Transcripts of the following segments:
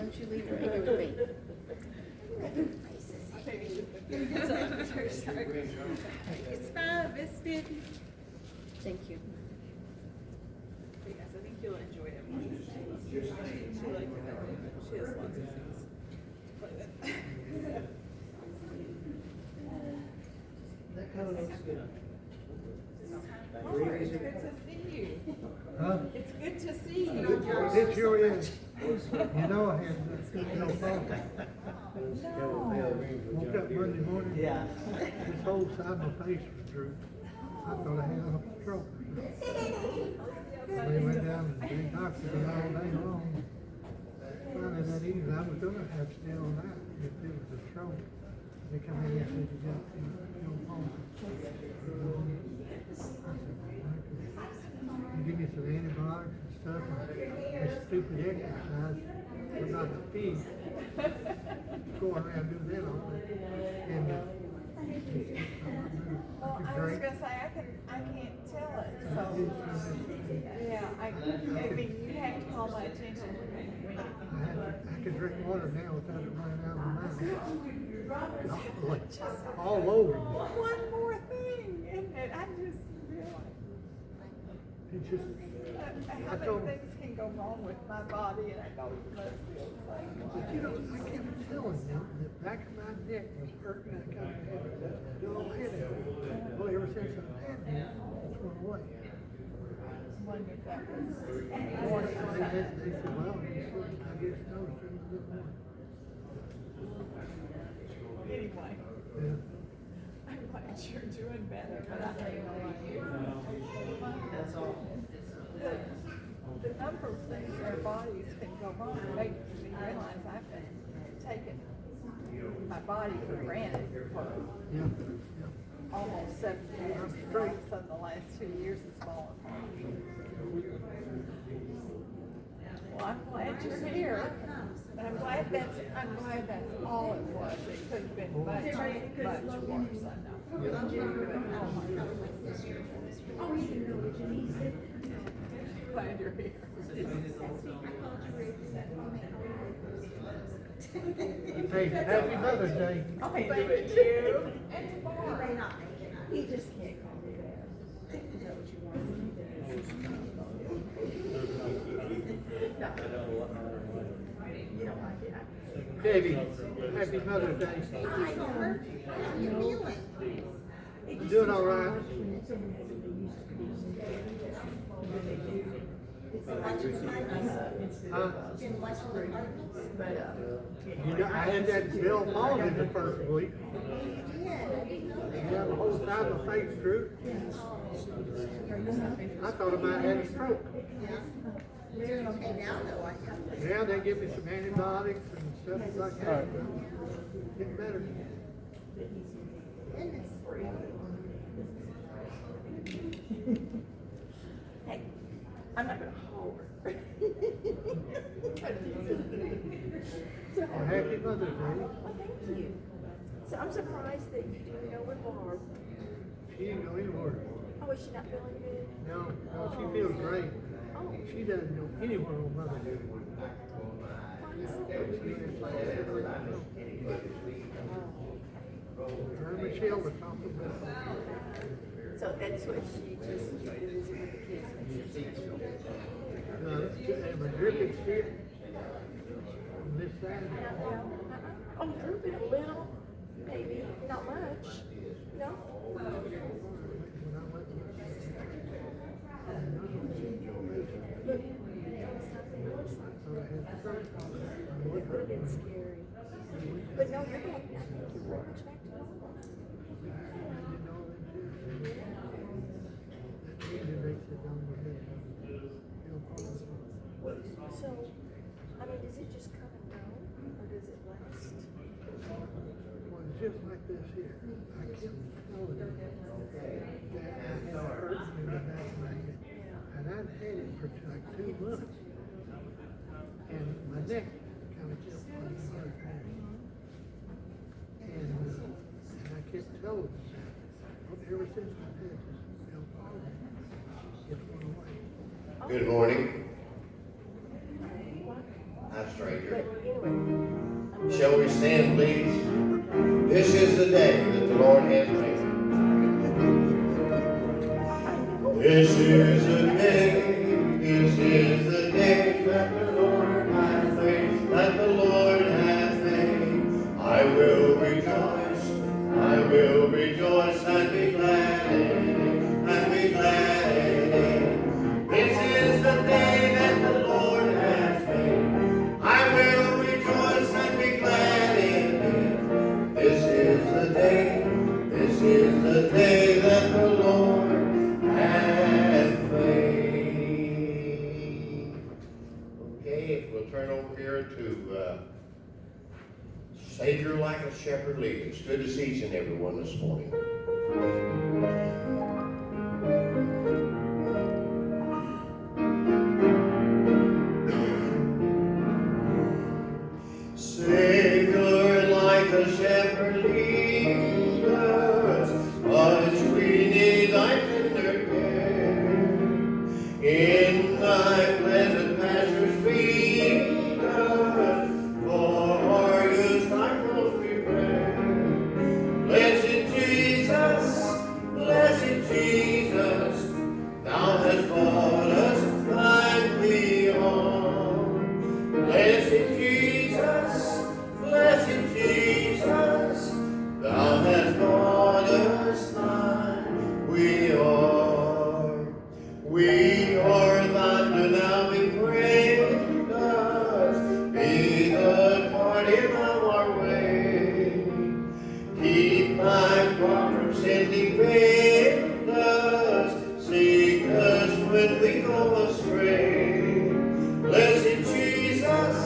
don't you leave her hanging to me. It's fine, Miss Vicky. Thank you. Yes, I think you'll enjoy it more. She likes it. She has lots of things to play with. That kind of looks good. Oh, it's good to see you. Huh? It's good to see you. It sure is. You know, I had no phone. Woke up Monday morning. Yeah. This whole side of my face was drooped. I thought I had a stroke. We went down to the doctor all day long. Finally that evening, I was gonna have to stay on that if it was a stroke. They come in and said, you got, you know, home. You give me some antibiotics and stuff, and this stupid exercise, we're not the feet. Go around doing that all day. And, Well, I was gonna say, I can't tell it, so, yeah, I mean, you have to call my attention. I can drink water now without it running out of my mouth. All over me. One more thing, and I just realized, It's just, how many things can go wrong with my body, and I know you must feel the same but way. you know, I kept telling them the back of my neck was hurting. I got a dull headache. Well, ever since I've had it, it's went away. I wonder if that was They warning said, sign. well, I guess noticed it a bit more. Anyway, Yeah. I'm glad you're doing better, but I know That's all. the number of things our bodies can go wrong makes me realize I've been taking my body for granted for Yeah. Yeah. almost 7 years. And all of a sudden, the last 2 years it's fallen apart. Well, I'm glad you're here. And I'm glad that's all it was. It could have been much, much worse, I know. Yeah. Oh my goodness. Glad you're here. Hey, happy Mother's Day. Thank you. And tomorrow. He just can't call me back. Is that what you want? You don't like it. Debbie, happy Mother's Day. Hi, Robert. How you feeling? Doing all right. Huh? You know, I had that Bill Mullen the first week. Yeah, the whole side of my face drooped. I thought I might have had a stroke. You're okay now, though, aren't you? Yeah, they give me some antibiotics and stuff like that. Getting better. Goodness. Hey, I'm not gonna hold her. Well, happy Mother's Day. Well, thank you. So I'm surprised that you didn't go with Barb. She didn't go anywhere. Oh, is she not feeling good? No, she feels great. Oh. She doesn't go anywhere on Mother's Day. Her and Michelle were talking about it. So that's what she just enjoyed to visit with the kids. Makes it special. And my dripping stick on this side. Oh, drooping a little, maybe, not much. No? When I went Look, something looks like it would have been scary. But no, you're back now. You're very much back to normal. So, I mean, does it just come and go, or does it last? Well, it's just like this here. I kept telling her that I had a hurt in the back of my head. And I'd had it for like 2 months. And my neck kind of kept on hurt there. And I kept telling her that. Well, ever since I've had this problem, it's went away. Good morning. Pastor stranger. But anyway. Shall we stand, please? This is the day that the Lord has made. This is the day that the Lord has made, that the Lord has made. I will rejoice and be glad in it, and be glad in it. This is the day that the Lord has made. I will rejoice and be glad in it. This is the day that the Lord has made. Okay, we'll turn over here to Savior like a shepherd lead. It's good to see each and every one this morning. Savior like a shepherd lead us, much we need thy tender care. In thy pleasant pastures feed us, for our use thy cross prepare. Blessed Jesus, thou hast bought us, thine we are. Blessed Jesus, thou hast bought us, thine we are. We are thine, do thou be praised us, be the guardian of our way. Keep thy flock from sin, defend us, seek us when we go astray. Blessed Jesus,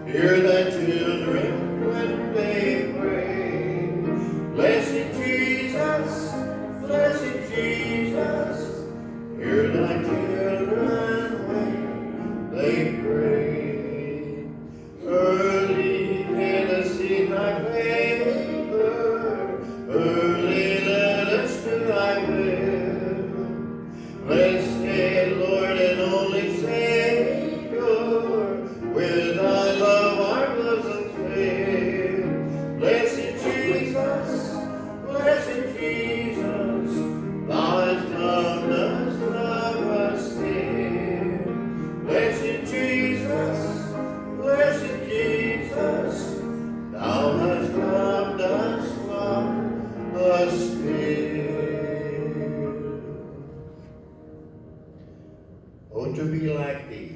hear thy children when they pray. Blessed Jesus, hear thy children when they pray. Early let us see thy favor, early let us do thy will. Blessed Lord and only Savior, with thy love our bosoms fill. Blessed Jesus, thou hast loved us, love us still. Blessed Jesus, thou hast loved us, love us still. Oh, to be like thee.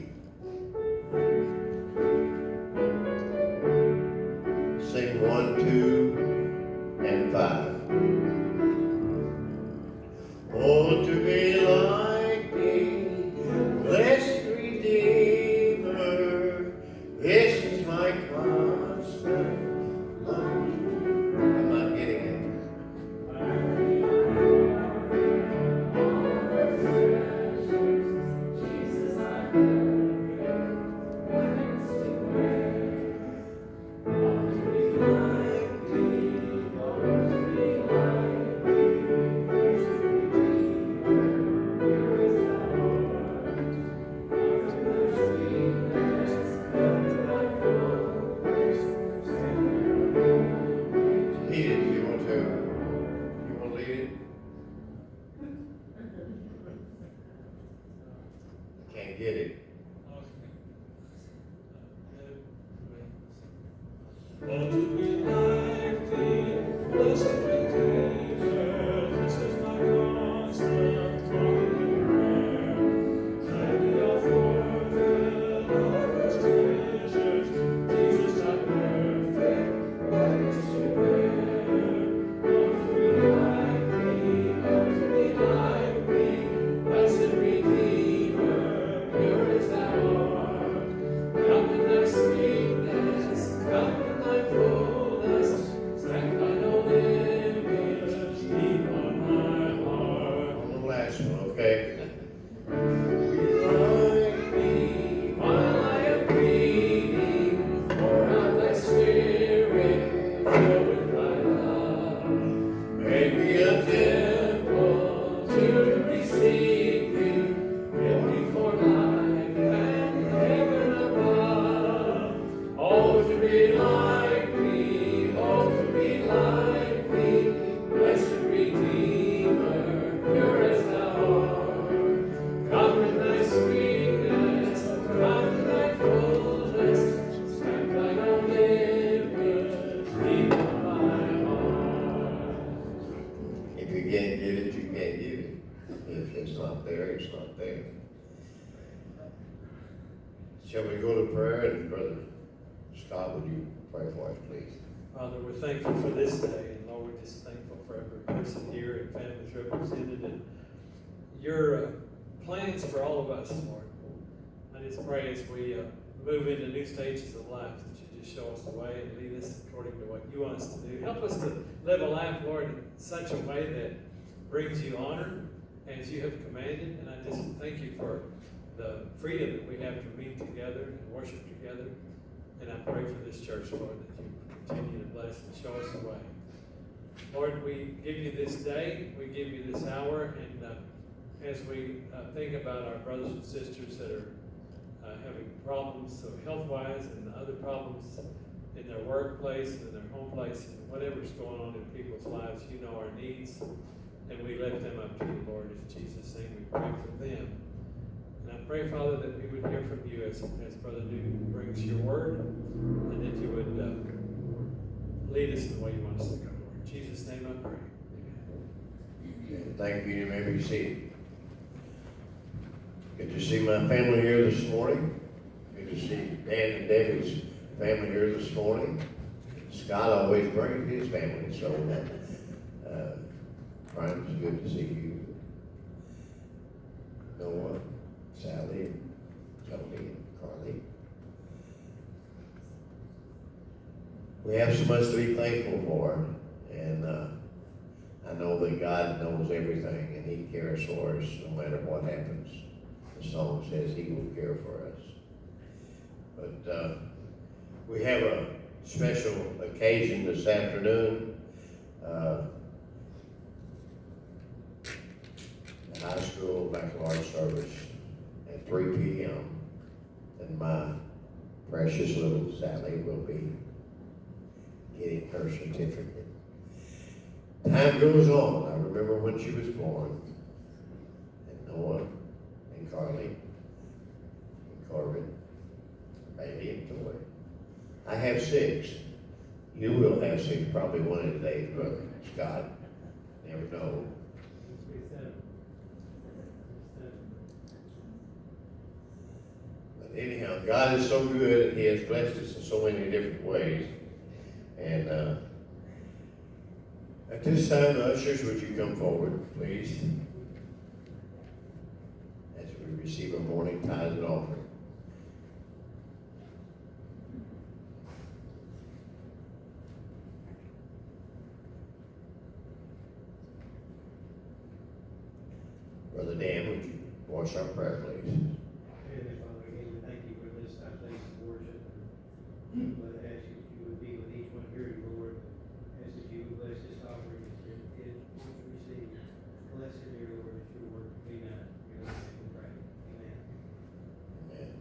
Sing 1, 2, and 5. Oh, to be like thee, blessed Redeemer, this is my constant longing. I'm not getting it. Can't get it. Oh, to be like thee, blessed Redeemer, this is my constant longing and prayer. Let me fulfill all His treasures, Jesus thy perfect righteous to bear. Oh, to be like thee, blessed Redeemer, pure is can't get it, you can't get it. If it's not there, it's not there. Shall we go to prayer? And Brother Scott, would you pray for us, please? Father, we're thankful for this day, and Lord, we're just thankful for every person here and families represented, and your plans for all of us, Lord. I just pray as we move into new stages of life that you just show us the way and lead us according to what you want us to do. Help us to live a life, Lord, in such a way that brings you honor as you have commanded. And I just thank you for the freedom that we have to meet together and worship together. And I pray for this church, Lord, that you continue to bless and show us the way. Lord, we give you this day, we give you this hour, and as we think about our brothers and sisters that are having problems so health-wise and other problems in their workplace and in their home place and whatever's going on in people's lives, you know our needs, and we lift them up to you, Lord. In Jesus' name we pray for them. And I pray, Father, that we would hear from you as Brother Newton brings your word, and that you would lead us in the way you want us to go, Lord. In Jesus' name I pray. Amen. Thank you. You may be seated. Good to see my family here this morning. Good to see Dan and Debbie's family here this morning. Scott always brings his family, so Brian, it's good to see you. Noah, Sally, and Tony, and Carly. We have so much to be thankful for, and I know that God knows everything, and He cares for us no matter what happens. The song says He will care for us. But we have a special occasion this afternoon. The high school baccalaureate service at 3 p.m. And my precious little Sally will be getting her certificate. Time goes on. I remember when she was born, and Noah, and Carly, and Corbin, Bailey, and Joy. I have 6. You will have 6, probably one of the days, Brother Scott. Never know. But anyhow, God is so good, and He has blessed us in so many different ways. And at this time, the ushers, would you come forward, please, as we receive our morning tithes and offering. Brother Dan, would you voice our prayer, please? Heavenly Father, again, we thank you for this place of worship. But I ask you would be with each one here, Lord. Ask that you would bless this offering as it receive. Bless it, dear Lord, as your word be done. In your name we pray. Amen.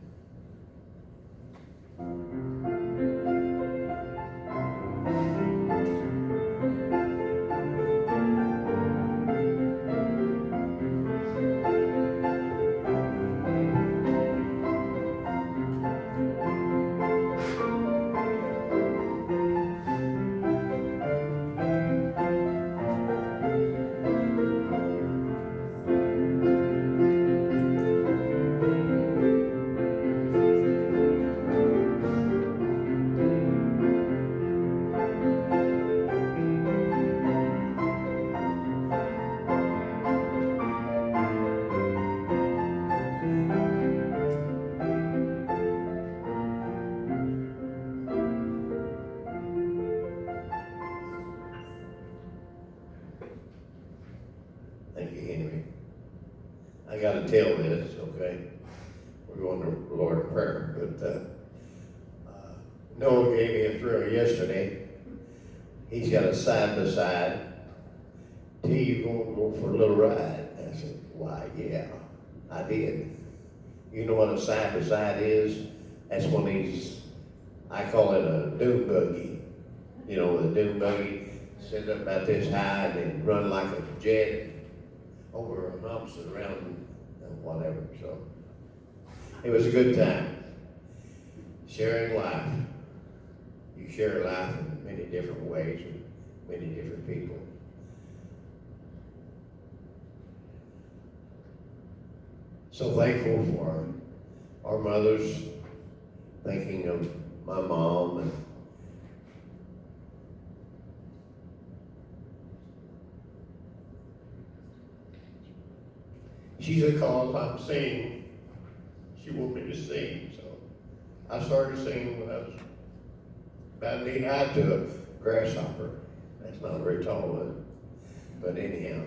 Thank you, Henry. I got to tell this, okay? We're going to the Lord in prayer, but Noah gave me a thrill yesterday. He's got a side-by-side. T, you going to go for a little ride? I said, why, yeah, I did. You know what a side-by-side is? That's one of these, I call it a dune buggy. You know, the dune buggy sits up about this high and then run like a jet over humps and around and whatever. So it was a good time. Sharing life. You share life in many different ways with many different people. So thankful for our mothers, thinking of my mom and she's a cause I'm singing. She wanted me to sing, so I started singing when I was about knee high to a grasshopper. That's not very tall, but anyhow,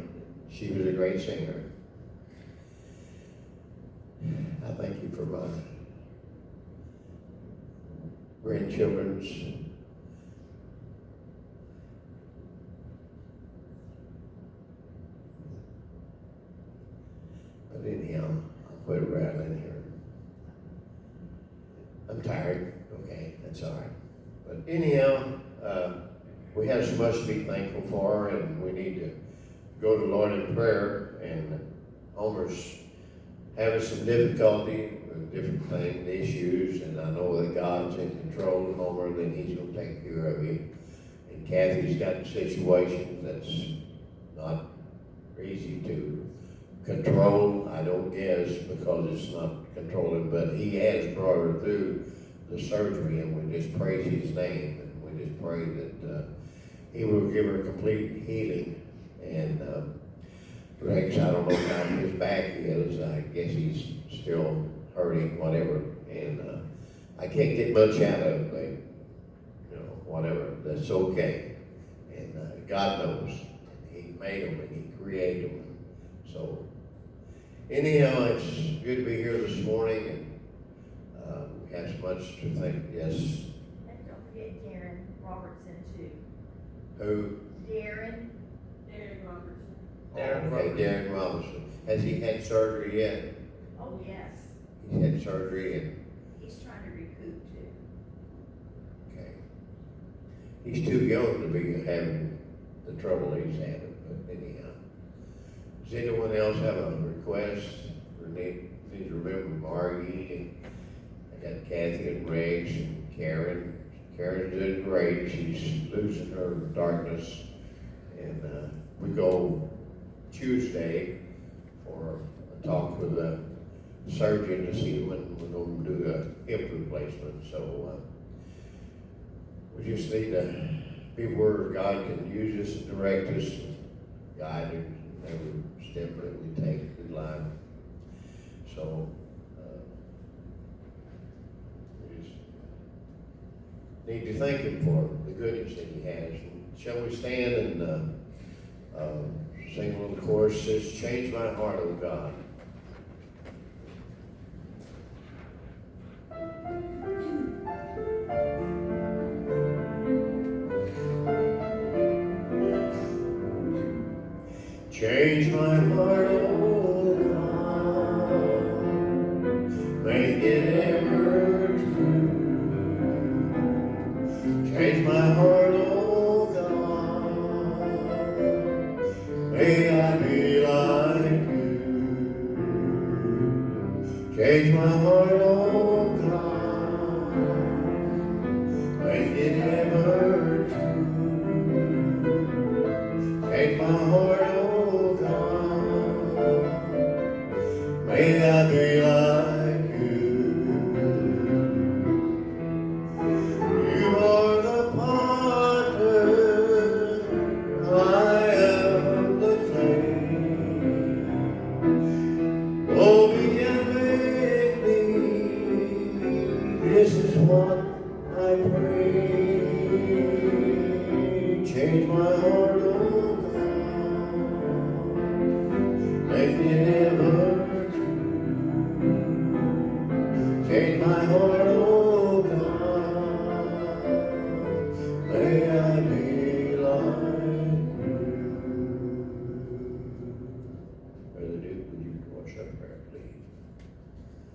she was a great singer. I thank you for my grandchildren's but anyhow, I'll quit rattling here. I'm tired, okay, that's all right. But anyhow, we have so much to be thankful for, and we need to go to the Lord in prayer. And Homer's having some difficulty with different things, issues, and I know that God's in control of Homer, then He's going to take care of him. And Kathy's got a situation that's not easy to control, I don't guess, because it's not controlling, but He has brought her through the surgery, and we just praise His name, and we just pray that He will give her complete healing. And Rex, I don't know how his back is. I guess he's still hurting, whatever. And I can't get much out of him, but, whatever. That's okay. And God knows. He made them and He created them. So, anyhow, it's good to be here this morning, and we have so much to think. Yes. And don't forget Darren Robertson too. Who? Darren Robertson. Darren Robinson. Has he had surgery yet? Oh, yes. He's had surgery, and He's trying to recoup too. okay. He's too young to be having the trouble he's having, but anyhow. Does anyone else have a request? Or need to remember Margie, and I got Kathy and Rex and Karen. Karen's doing great. She's losing her darkness. And we go Tuesday for a talk with the surgeon to see when we're going to do a hip replacement. So we just need to be where God can use us and direct us, and guide us in every step that we take in life. So we just need to thank Him for the goodness that He has. And shall we stand and sing a little chorus? Says, change my heart, oh God. Change my heart, oh God, make it ever true. Change my heart, oh God, may I be like you. Change my heart, oh God, make it ever true. Change my heart, oh God, may I be like you. You are the potter, I am the clay. Oh, be and make me, this is what I pray. Change my heart, oh God, make it ever true. Change my heart, oh God, may I be like you. Brother Duke, would you watch that prayer, please?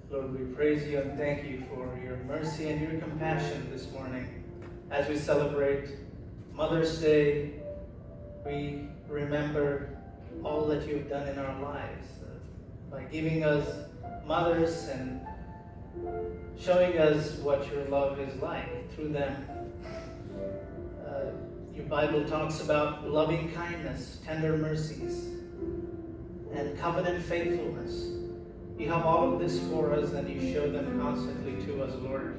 Lord, we praise you and thank you for your mercy and your compassion this morning. As we celebrate Mother's Day, we remember all that you've done in our lives by giving us mothers and showing us what your love is like through them. Your Bible talks about loving kindness, tender mercies, and covenant faithfulness. You have all of this for us and you show them constantly to us, Lord.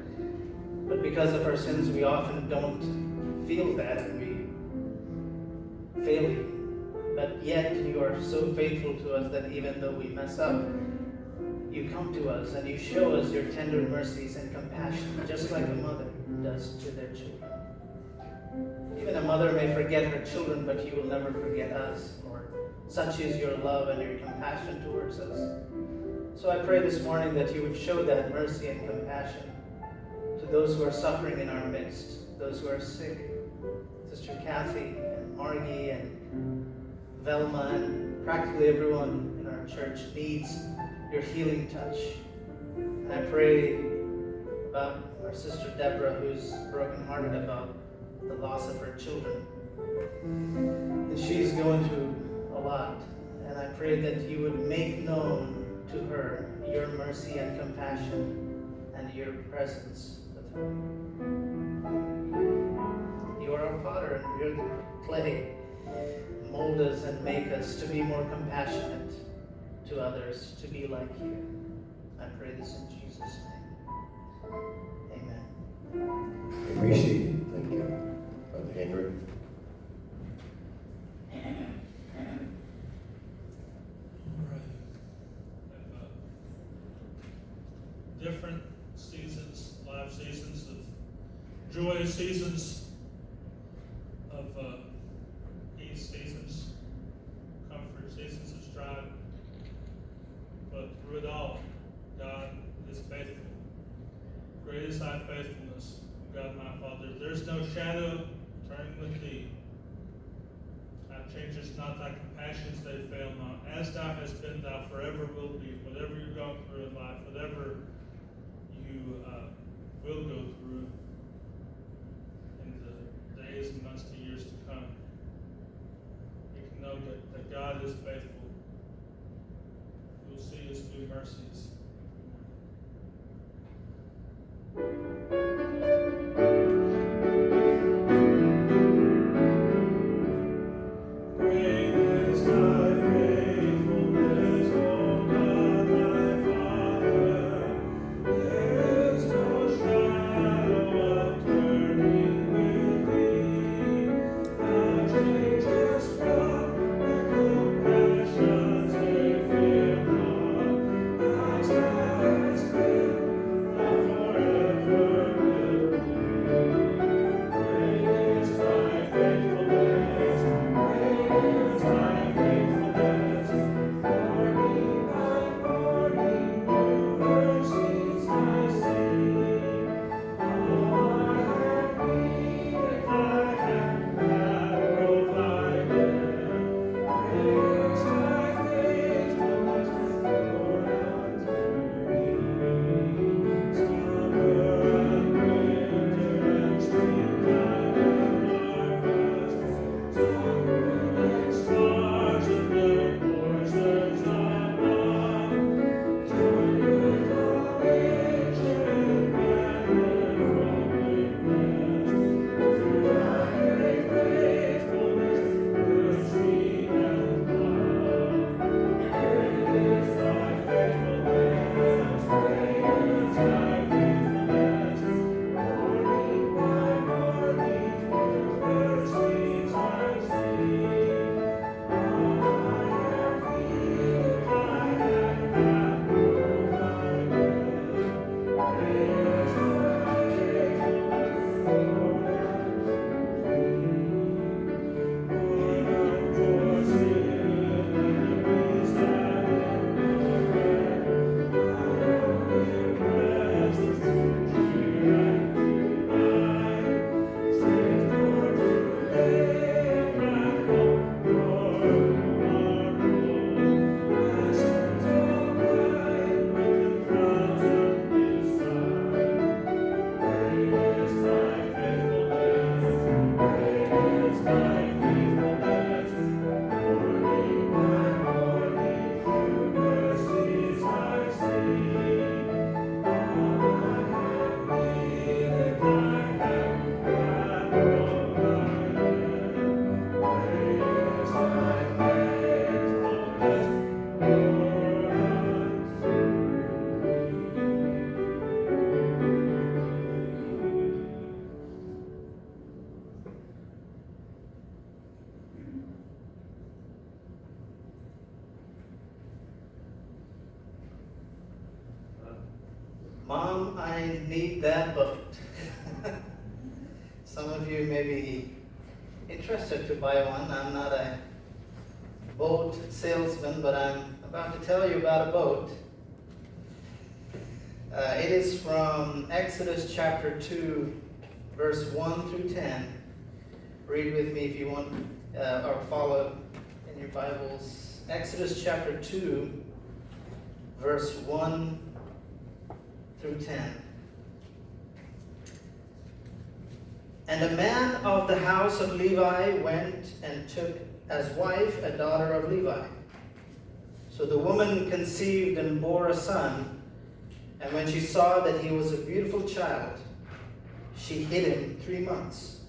But because of our sins, we often don't feel that and we fail you. But yet you are so faithful to us that even though we mess up, you come to us and you show us your tender mercies and compassion, just like a mother does to their children. Even a mother may forget her children, but you will never forget us, Lord. Such is your love and your compassion towards us. So I pray this morning that you would show that mercy and compassion to those who are suffering in our midst, those who are sick. Sister Kathy and Margie and Velma and practically everyone in our church needs your healing touch. And I pray about our sister Deborah, who's brokenhearted about the loss of her children. And she's going through a lot. And I pray that you would make known to her your mercy and compassion and your presence with her. You are our Father and you're the clay. Mold us and make us to be more compassionate to others, to be like you. I pray this in Jesus' name. Amen. Appreciate it. Thank you. Brother Henry. Different seasons, life seasons of joy, seasons of peace, seasons, comfort, seasons of strife. But through it all, God is faithful. Great is thy faithfulness, God my Father. There's no shadow turning with thee. Thou changest not thy compassions, they fail not. As thou hast been, thou forever will be. Whatever you're going through in life, whatever you will go through in the days and months to years to come, you can know that God is faithful. You'll see his new mercies. Great is thy faithfulness, O God, my Father. There is no shadow of turning with thee. Thou changest not thy compassions, they fail not. Mom, I need that boat. Some of you may be interested to buy one. I'm not a boat salesman, but I'm about to tell you about a boat. It is from Exodus chapter 2, verse 1 through 10. Read with me if you want, or follow in your Bibles. Exodus chapter 2, verse 1 through 10. And a man of the house of Levi went and took as wife a daughter of Levi. So the woman conceived and bore a son, and when she saw that he was a beautiful child, she hid him 3 months.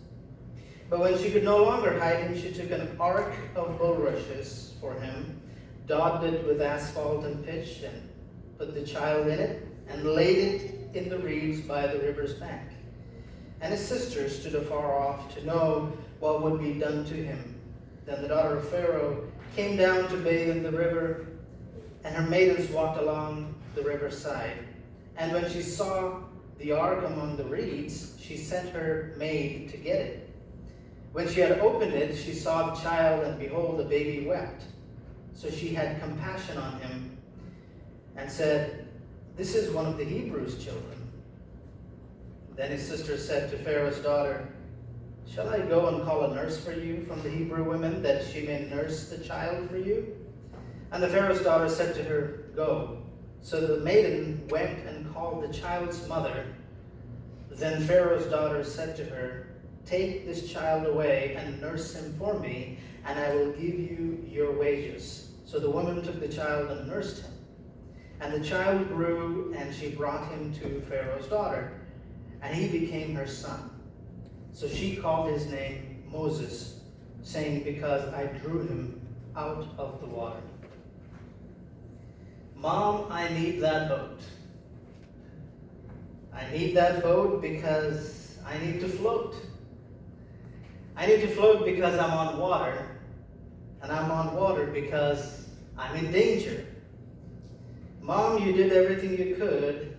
But when she could no longer hide him, she took an ark of bulrushes for him, daubed it with asphalt and pitch, and put the child in it, and laid it in the reeds by the river's bank. And his sisters stood afar off to know what would be done to him. Then the daughter of Pharaoh came down to bathe in the river, and her maidens walked along the riverside. And when she saw the ark among the reeds, she sent her maid to get it. When she had opened it, she saw the child, and behold, the baby wept. So she had compassion on him and said, "This is one of the Hebrews' children." Then his sister said to Pharaoh's daughter, "Shall I go and call a nurse for you from the Hebrew women, that she may nurse the child for you?" And the Pharaoh's daughter said to her, "Go." So the maiden went and called the child's mother. Then Pharaoh's daughter said to her, "Take this child away and nurse him for me, and I will give you your wages." So the woman took the child and nursed him. And the child grew, and she brought him to Pharaoh's daughter, and he became her son. So she called his name Moses, saying, "Because I drew him out of the water." Mom, I need that boat. I need that boat because I need to float. I need to float because I'm on water, and I'm on water because I'm in danger. Mom, you did everything you could,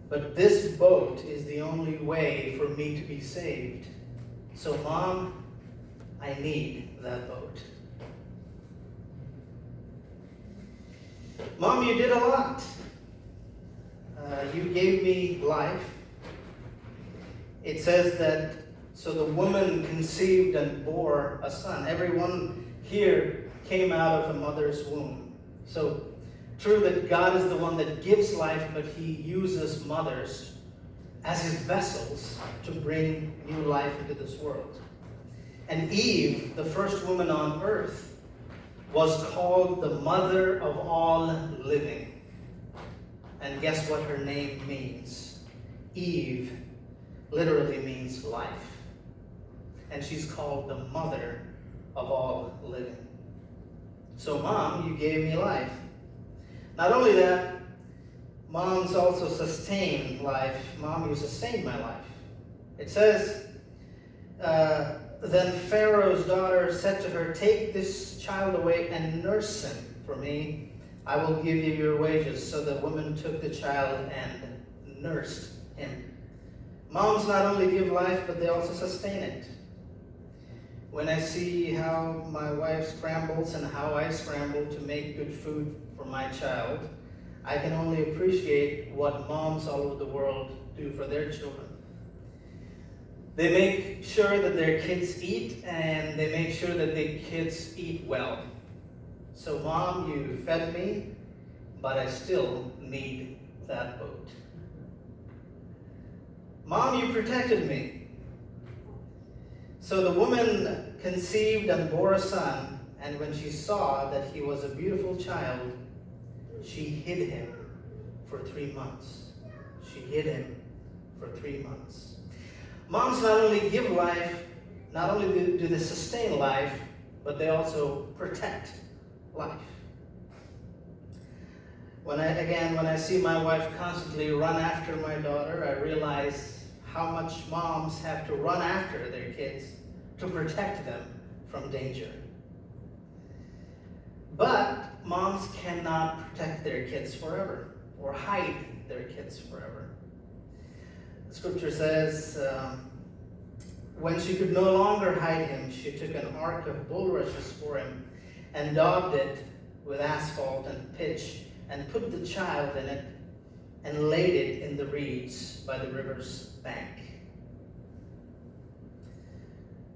but this boat is the only way for me to be saved. So, Mom, I need that boat. Mom, you did a lot. You gave me life. It says that, so the woman conceived and bore a son. Everyone here came out of a mother's womb. So, true that God is the one that gives life, but he uses mothers as his vessels to bring new life into this world. And Eve, the first woman on earth, was called the mother of all living. And guess what her name means? Eve literally means life. And she's called the mother of all living. So, Mom, you gave me life. Not only that, moms also sustain life. Mom, you sustain my life. It says, then Pharaoh's daughter said to her, "Take this child away and nurse him for me. I will give you your wages." So the woman took the child and nursed him. Moms not only give life, but they also sustain it. When I see how my wife scrambles and how I scramble to make good food for my child, I can only appreciate what moms all over the world do for their children. They make sure that their kids eat, and they make sure that their kids eat well. So, Mom, you fed me, but I still need that boat. Mom, you protected me. So the woman conceived and bore a son, and when she saw that he was a beautiful child, she hid him for 3 months. She hid him for 3 months. Moms not only give life, not only do they sustain life, but they also protect life. When I see my wife constantly run after my daughter, I realize how much moms have to run after their kids to protect them from danger. But moms cannot protect their kids forever. or hide their kids forever. The scripture says, when she could no longer hide him, she took an ark of bulrushes for him and daubed it with asphalt and pitch and put the child in it and laid it in the reeds by the river's bank.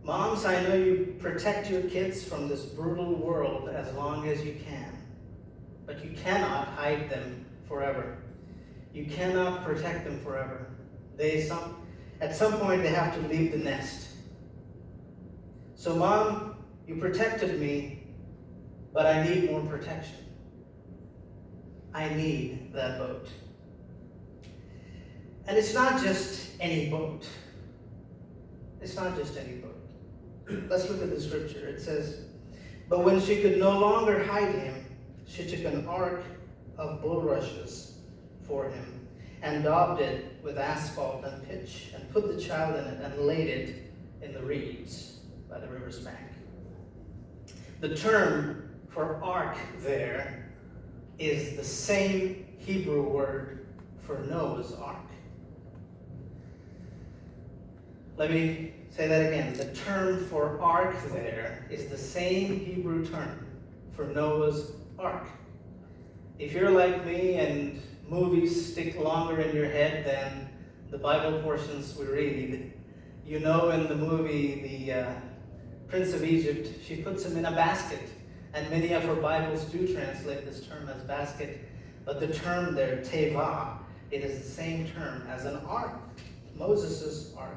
Moms, I know you protect your kids from this brutal world as long as you can, but you cannot hide them forever. You cannot protect them forever. At some point, they have to leave the nest. So, Mom, you protected me, but I need more protection. I need that boat. And it's not just any boat. It's not just any boat. Let's look at the scripture. It says, but when she could no longer hide him, she took an ark of bulrushes for him and daubed it with asphalt and pitch and put the child in it and laid it in the reeds by the river's bank. The term for ark there is the same Hebrew word for Noah's ark. Let me say that again. The term for ark there is the same Hebrew term for Noah's ark. If you're like me and movies stick longer in your head than the Bible portions we read, you know in the movie, the Prince of Egypt, she puts him in a basket. And many of our Bibles do translate this term as basket. But the term there, teva, it is the same term as an ark, Moses' ark.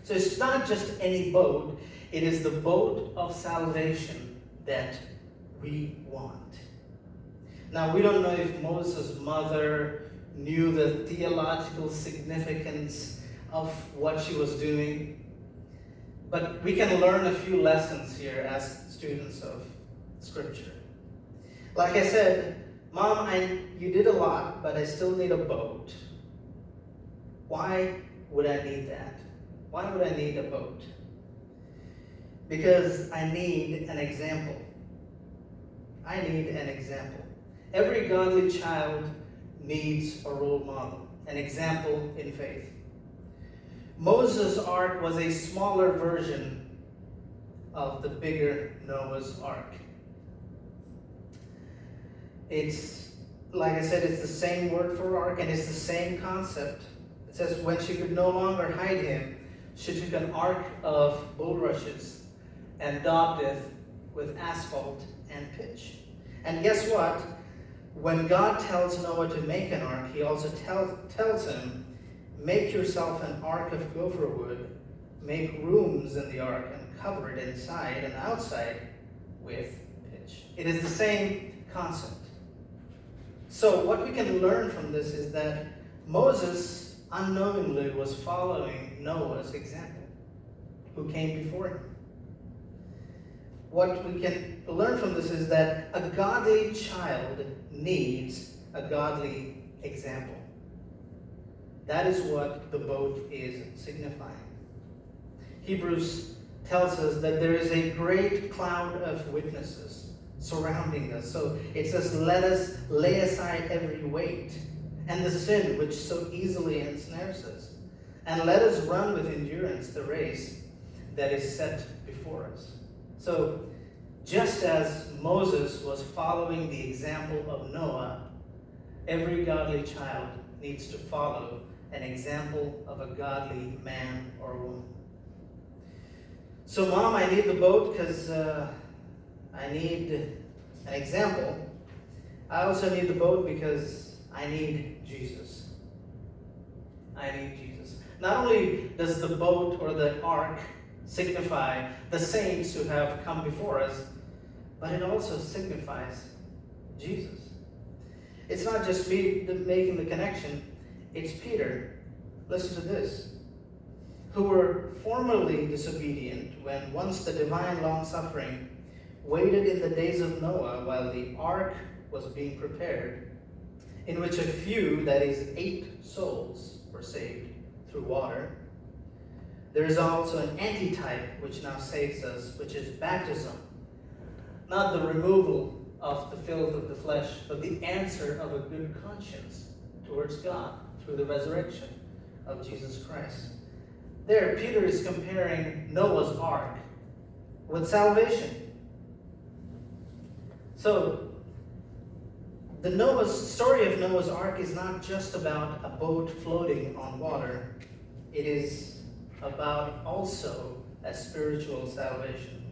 So it's not just any boat, it is the boat of salvation that we want. Now, we don't know if Moses' mother knew the theological significance of what she was doing, but we can learn a few lessons here as students of Scripture. Like I said, Mom, you did a lot, but I still need a boat. Why would I need that? Why would I need a boat? Because I need an example. I need an example. Every godly child needs a role model, an example in faith. Moses' ark was a smaller version of the bigger Noah's ark. It's, like I said, it's the same word for ark, and it's the same concept. It says, when she could no longer hide him, she took an ark of bulrushes and daubed it with asphalt and pitch. And guess what? When God tells Noah to make an ark, he also tells him, make yourself an ark of gopher wood, make rooms in the ark, and cover it inside and outside with pitch. It is the same concept. So what we can learn from this is that Moses unknowingly was following Noah's example, who came before him. What we can learn from this is that a godly child needs a godly example. That is what the boat is signifying. Hebrews tells us that there is a great cloud of witnesses surrounding us. So it says, let us lay aside every weight and the sin which so easily ensnares us, and let us run with endurance the race that is set before us. So just as Moses was following the example of Noah, every godly child needs to follow an example of a godly man or woman. So Mom, I need the boat because I need an example. I also need the boat because I need Jesus. I need Jesus. Not only does the boat or the ark signify the saints who have come before us, but it also signifies Jesus. It's not just me making the connection, it's Peter. Listen to this. Who were formerly disobedient when once the divine long-suffering waited in the days of Noah while the ark was being prepared, in which a few, that is 8 souls, were saved through water. There is also an antitype which now saves us, which is baptism. Not the removal of the filth of the flesh, but the answer of a good conscience towards God through the resurrection of Jesus Christ. There, Peter is comparing Noah's ark with salvation. So, the story of Noah's ark is not just about a boat floating on water. It is about also a spiritual salvation.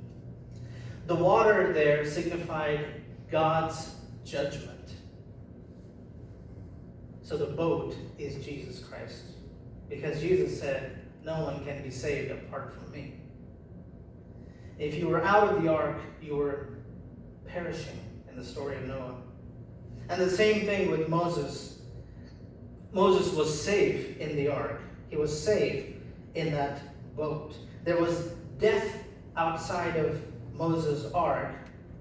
The water there signified God's judgment. So the boat is Jesus Christ. Because Jesus said, no one can be saved apart from me. If you were out of the ark, you were perishing in the story of Noah. And the same thing with Moses. Moses was safe in the ark. He was safe in that boat. There was death outside of Moses' ark,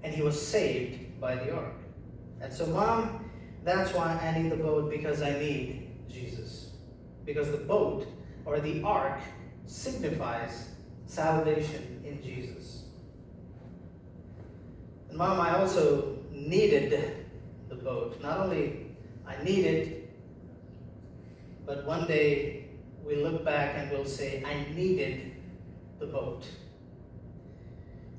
and he was saved by the ark. And so, Mom, that's why I need the boat, because I need Jesus. Because the boat, or the ark, signifies salvation in Jesus. And Mom, I also needed the boat. Not only I need it, but one day we'll look back and we'll say, I needed the boat.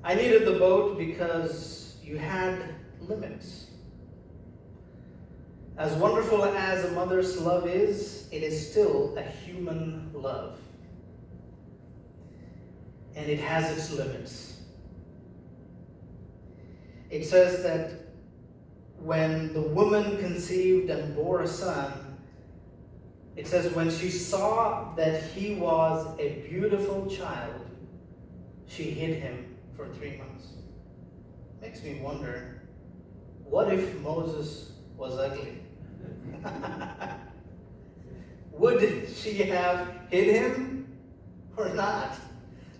I needed the boat because you had limits. As wonderful as a mother's love is, it is still a human love. And it has its limits. It says that when the woman conceived and bore a son, it says when she saw that he was a beautiful child, she hid him for 3 months. Makes me wonder, what if Moses was ugly? Would she have hid him or not?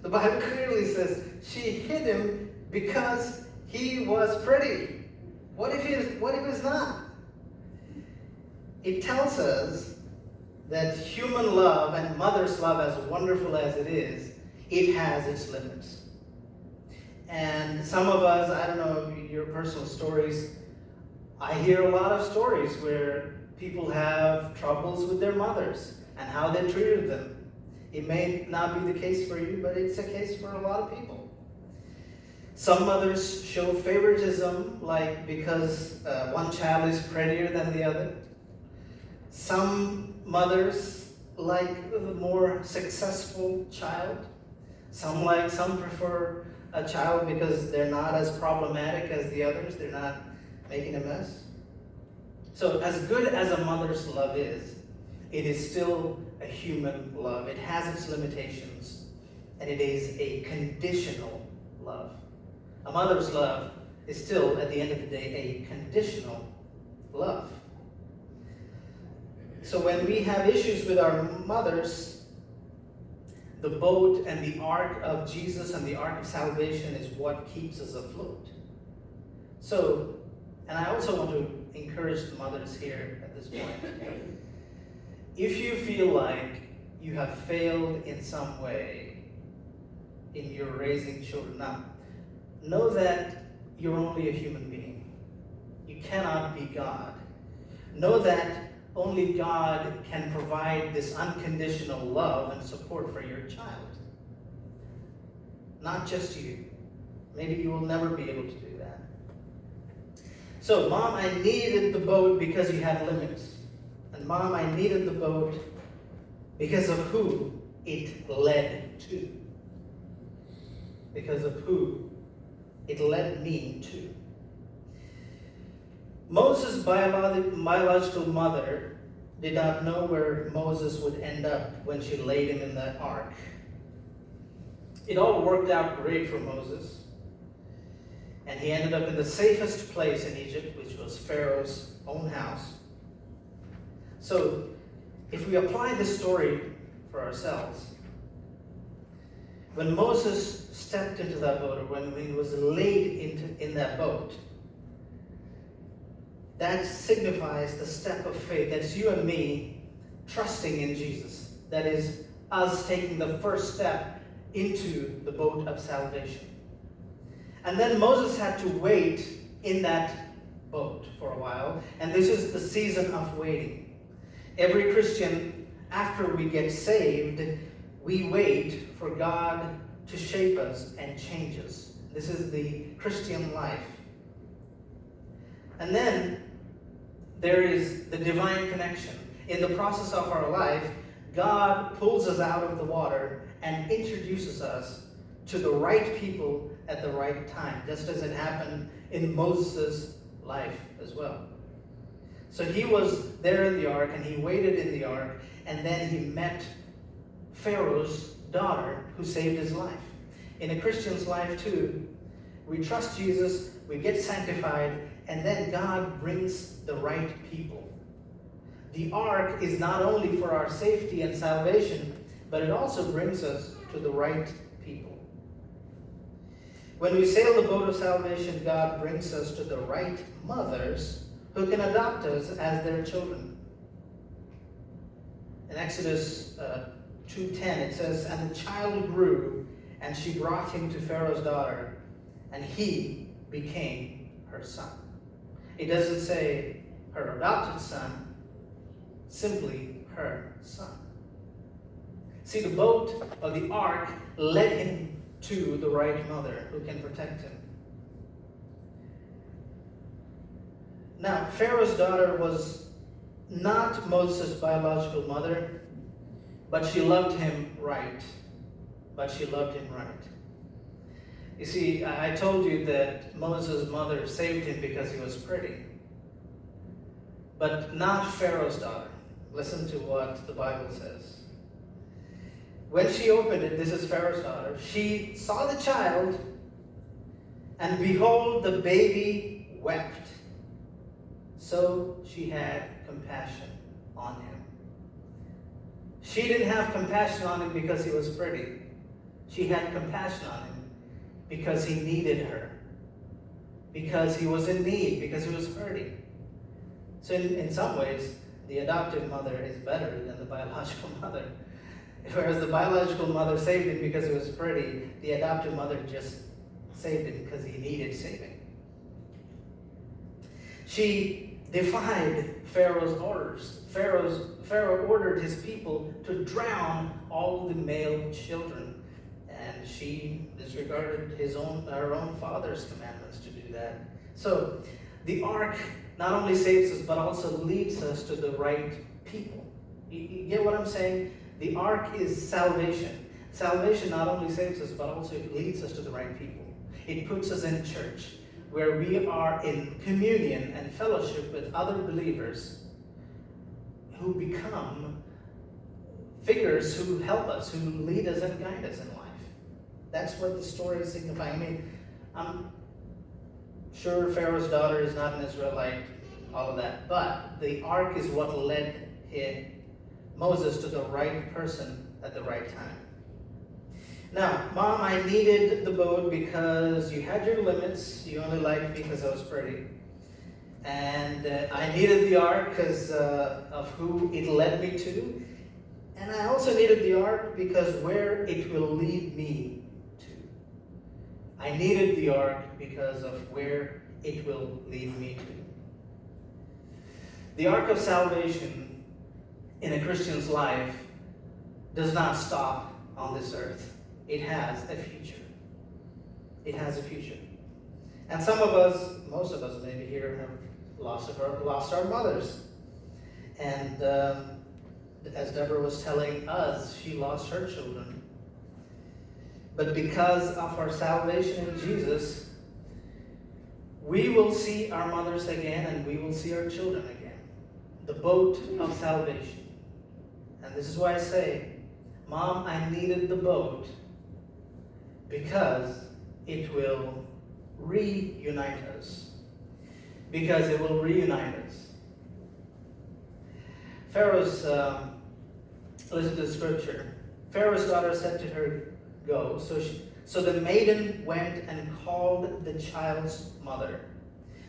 The Bible clearly says she hid him because he was pretty. What if he's not? It tells us that human love and mother's love, as wonderful as it is, it has its limits. And some of us, I don't know your personal stories, I hear a lot of stories where people have troubles with their mothers and how they treated them. It may not be the case for you, but it's a case for a lot of people. Some mothers show favoritism, like because one child is prettier than the other. Some mothers like the more successful child. Some prefer a child because they're not as problematic as the others. They're not making a mess. So as good as a mother's love is, it is still a human love. It has its limitations, and it is a conditional love. A mother's love is still, at the end of the day, a conditional love. So when we have issues with our mothers, the boat and the ark of Jesus and the ark of salvation is what keeps us afloat. So, and I also want to encourage the mothers here at this point. If you feel like you have failed in some way in your raising children, now, know that you're only a human being. You cannot be God. Know that only God can provide this unconditional love and support for your child. Not just you. Maybe you will never be able to do that. So, Mom, I needed the boat because you had limits. And Mom, I needed the boat because of who it led to. Because of who it led me to. Moses' biological mother did not know where Moses would end up when she laid him in that ark. It all worked out great for Moses. And he ended up in the safest place in Egypt, which was Pharaoh's own house. So, if we apply this story for ourselves, when Moses stepped into that boat, or when he was laid in that boat, that signifies the step of faith. That's you and me trusting in Jesus. That is us taking the first step into the boat of salvation. And then Moses had to wait in that boat for a while. And this is the season of waiting. Every Christian, after we get saved, we wait for God to shape us and change us. This is the Christian life. And then there is the divine connection. In the process of our life, God pulls us out of the water and introduces us to the right people at the right time, just as it happened in Moses' life as well. So he was there in the ark, and he waited in the ark, and then he met Pharaoh's daughter who saved his life. In a Christian's life too, we trust Jesus, we get sanctified, and then God brings the right people. The ark is not only for our safety and salvation, but it also brings us to the right people. When we sail the boat of salvation, God brings us to the right mothers who can adopt us as their children. In Exodus 2:10, it says, "And the child grew, and she brought him to Pharaoh's daughter, and he became her son." It doesn't say her adopted son, simply her son. See, the boat or the ark led him to the right mother who can protect him. Now, Pharaoh's daughter was not Moses' biological mother, but she loved him right. You see, I told you that Moses' mother saved him because he was pretty, but not Pharaoh's daughter. Listen to what the Bible says. When she opened it, this is Pharaoh's daughter, she saw the child, and behold, the baby wept. So she had compassion on him. She didn't have compassion on him because he was pretty. She had compassion on him because he needed her, because he was in need, because he was hurting. So in some ways, the adoptive mother is better than the biological mother. Whereas the biological mother saved him because he was pretty, the adoptive mother just saved him because he needed saving. She defied Pharaoh's orders. Pharaoh ordered his people to drown all the male children, and she disregarded her own father's commandments to do that. So the ark not only saves us, but also leads us to the right people. You get what I'm saying? The ark is salvation. Salvation not only saves us, but also leads us to the right people. It puts us in church, where we are in communion and fellowship with other believers who become figures who help us, who lead us and guide us in life. That's what the story is signifying. I mean, I'm sure Pharaoh's daughter is not an Israelite, all of that, but the ark is what led Moses to the right person at the right time. Now, Mom, I needed the boat because you had your limits. You only liked me because I was pretty. And I needed the ark because of who it led me to. And I also needed the ark because where it will lead me to. I needed the ark because of where it will lead me to. The ark of salvation in a Christian's life does not stop on this earth. It has a future. It has a future. And some of us, most of us maybe here, have lost our mothers. And as Deborah was telling us, she lost her children. But because of our salvation in Jesus, we will see our mothers again, and we will see our children again. The boat of salvation. And this is why I say, Mom, I needed the boat because it will reunite us. Because it will reunite us. Listen to the scripture. Pharaoh's daughter said to her, "Go." So the maiden went and called the child's mother.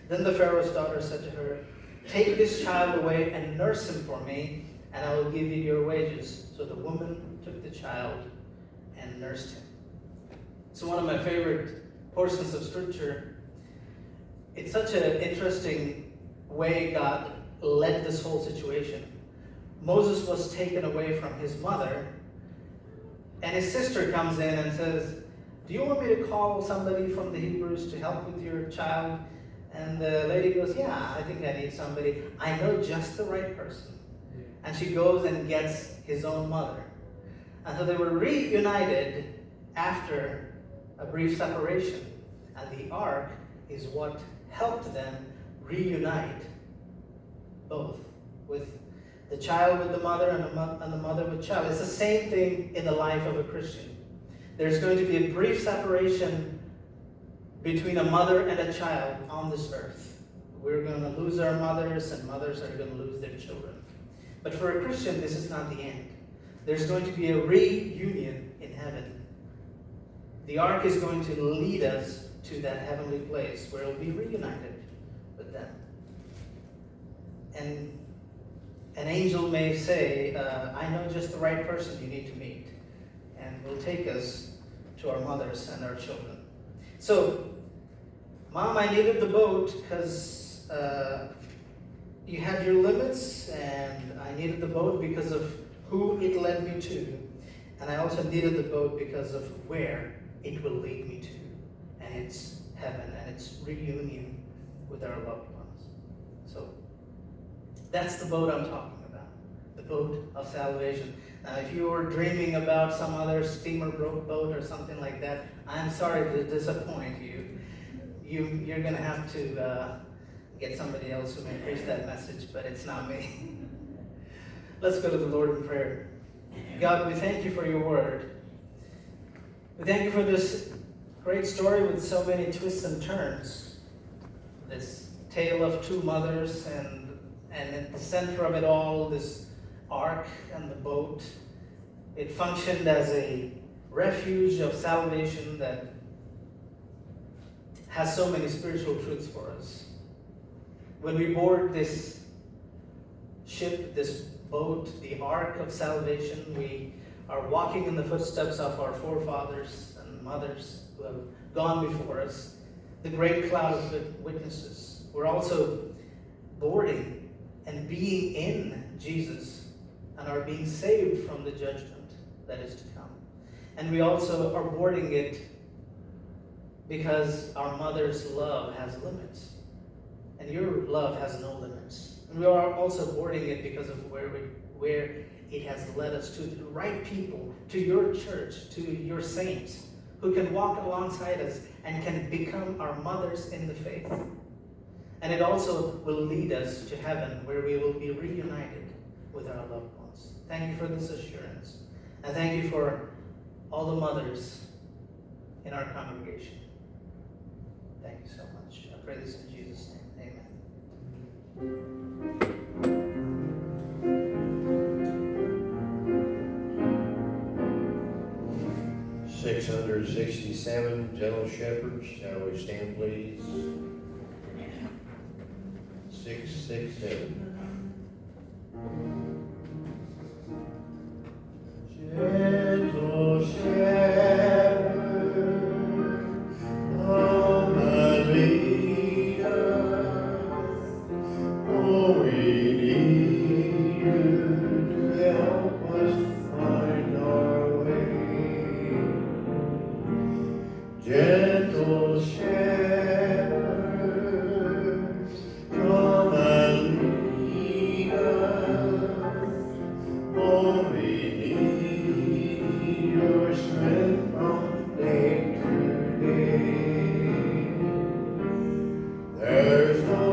Then the Pharaoh's daughter said to her, "Take this child away and nurse him for me, and I will give you your wages." So the woman took the child and nursed him. So one of my favorite portions of scripture. It's such an interesting way God led this whole situation. Moses was taken away from his mother, and his sister comes in and says, do you want me to call somebody from the Hebrews to help with your child? And the lady goes, yeah, I think I need somebody. I know just the right person. And she goes and gets his own mother. And so they were reunited after a brief separation. And the ark is what helped them reunite both, with the child with the mother and the mother with child. It's the same thing in the life of a Christian. There's going to be a brief separation between a mother and a child on this earth. We're going to lose our mothers, and mothers are going to lose their children. But for a Christian, this is not the end. There's going to be a reunion in heaven. The ark is going to lead us to that heavenly place where we'll be reunited with them. And an angel may say, I know just the right person you need to meet, and will take us to our mothers and our children. So, Mom, I needed the boat because you had your limits, and I needed the boat because of who it led me to. And I also needed the boat because of where it will lead me to. And it's heaven, and it's reunion with our loved ones. So, that's the boat I'm talking about. The boat of salvation. Now, if you were dreaming about some other steamer boat or something like that, I'm sorry to disappoint you. You're going to have to get somebody else who may preach that message, but it's not me. Let's go to the Lord in prayer. God, we thank you for your word. We thank you for this great story with so many twists and turns. This tale of two mothers, and at the center of it all, this ark and the boat. It functioned as a refuge of salvation that has so many spiritual truths for us. When we board this ship, this boat, the ark of salvation, we are walking in the footsteps of our forefathers and mothers who have gone before us, the great cloud of witnesses. We're also boarding and being in Jesus, and are being saved from the judgment that is to come. And we also are boarding it because our mother's love has limits, and your love has no limits. And we are also boarding it because of where it has led us to the right people, to your church, to your saints, who can walk alongside us and can become our mothers in the faith. And it also will lead us to heaven, where we will be reunited with our loved ones. Thank you for this assurance. And thank you for all the mothers in our congregation. Thank you so much. I pray this in Jesus' name. Amen. 667 General Shepherds. Shall we stand, please? 667. Gentle shepherd, come and lead us. Oh, we need you to help us find our way. Gentle shepherd, come and lead us. Oh, we need your strength from day to day. There's no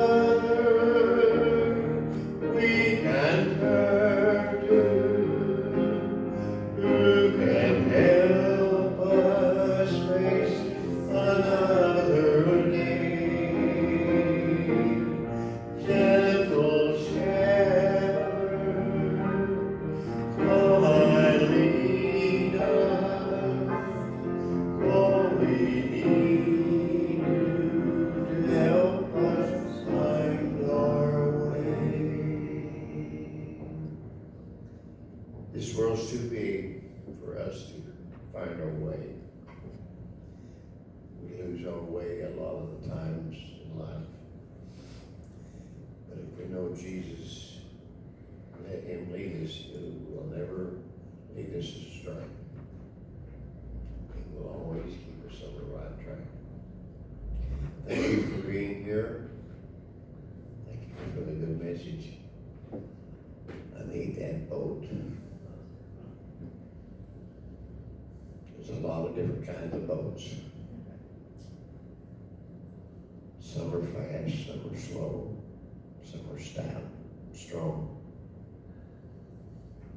other we can turn to who can help us face another day. Gentle shepherd, come and lead us. Oh, we need you to help us find our way. This world's too big for us to find our way. We lose our way a lot of the times in life. But if we know Jesus, us, who will never lead us astray. He will always keep us on the right track. Thank you for being here. Thank you for the good message. I need that boat. There's a lot of different kinds of boats. Some are fast, some are slow, some are stout, strong.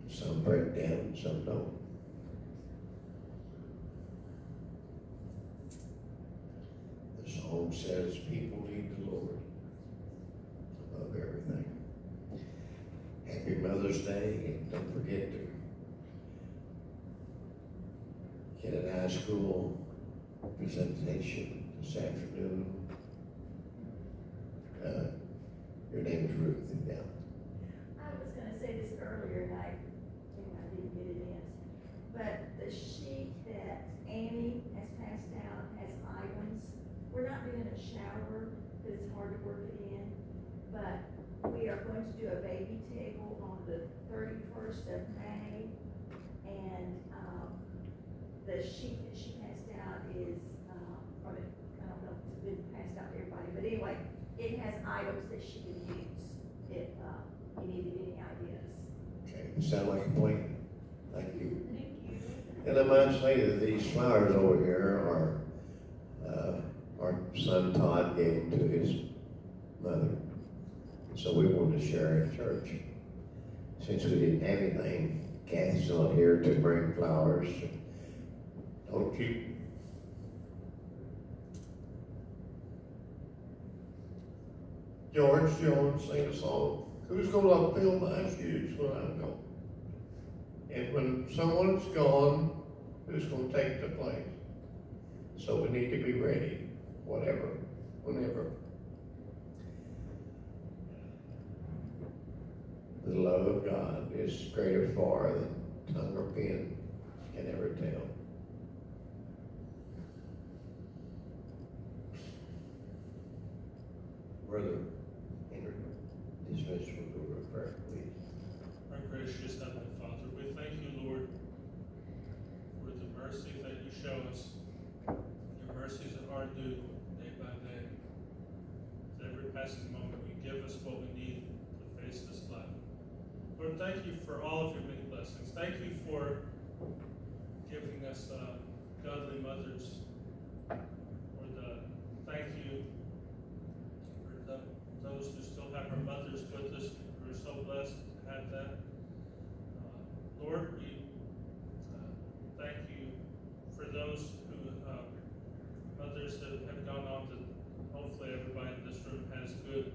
Some break down, some don't. The song says people need the Lord above everything. Happy Mother's Day, and don't forget to get an high school presentation this afternoon. Your name is Ruth, yeah. I was gonna say this earlier, and I didn't get it in. But the sheet that Annie has passed out has items. We're not doing a shower, because it's hard to work it in. But we are going to do a baby table on the 31st of May. And, the sheet that she passed out is, from it, I don't know if it's been passed out to everybody, but anyway, it has items that she can use if, you needed any ideas. Okay, you sound like a plan. Thank you. Thank you. And I might say that these flowers over here are, our son Todd gave to his mother. So we wanted to share at church. Since we didn't have anything, Kathy's not here to bring flowers. Don't you? George Jones sing a song. Who's gonna fill my shoes when I'm gone? And when someone's gone, who's gonna take the place? So we need to be ready, whatever, whenever. The love of God is greater far than tongue or pen can ever tell. Brother Henry, dismiss will go to prayer, please. Our gracious Heavenly Father, we thank you, Lord, for the mercy that you show us. Your mercies are due day by day. With every passing moment, you give us what we need to face this life. Lord, thank you for all of your many blessings. Thank you for giving us godly mothers. Lord, thank you for those who still have our mothers with us. We're so blessed to have that. Lord, we thank you for those who, mothers that have gone on to, hopefully everybody in this room has good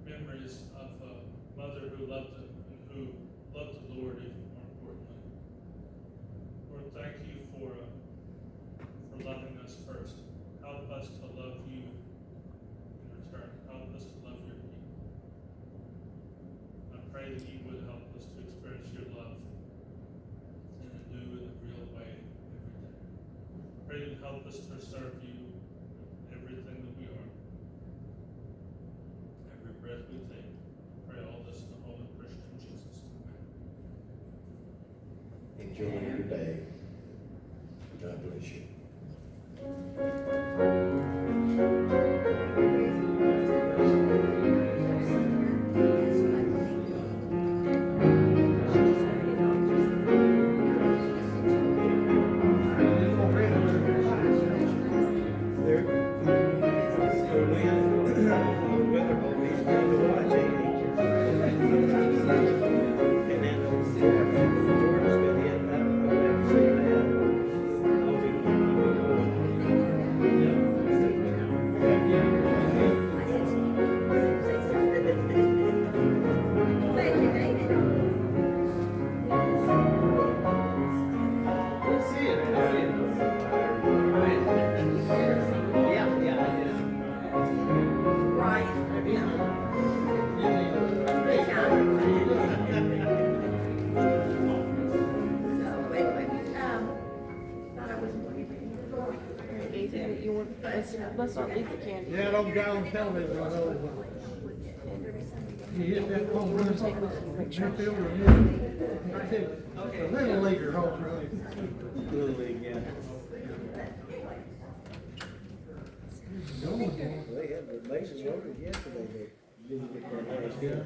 memories of a mother who loved them and who loved the Lord even more importantly. Lord, thank you for loving us first. Help us to love you in return. Help us to love your people. I pray that you would help us to experience your love in a new and a real way every day. Pray that you help us to serve you in everything that we are. Every breath we take. Pray all this in the holy Christian Jesus. Amen. Enjoy your day. God bless you. And then, let's not leave the candy. Yeah, don't go on television, I know. You hit that home run, midfielder, I said, a little leaguer home run. Little league, yeah. Going. They had the bases loaded yesterday, they didn't get that last game.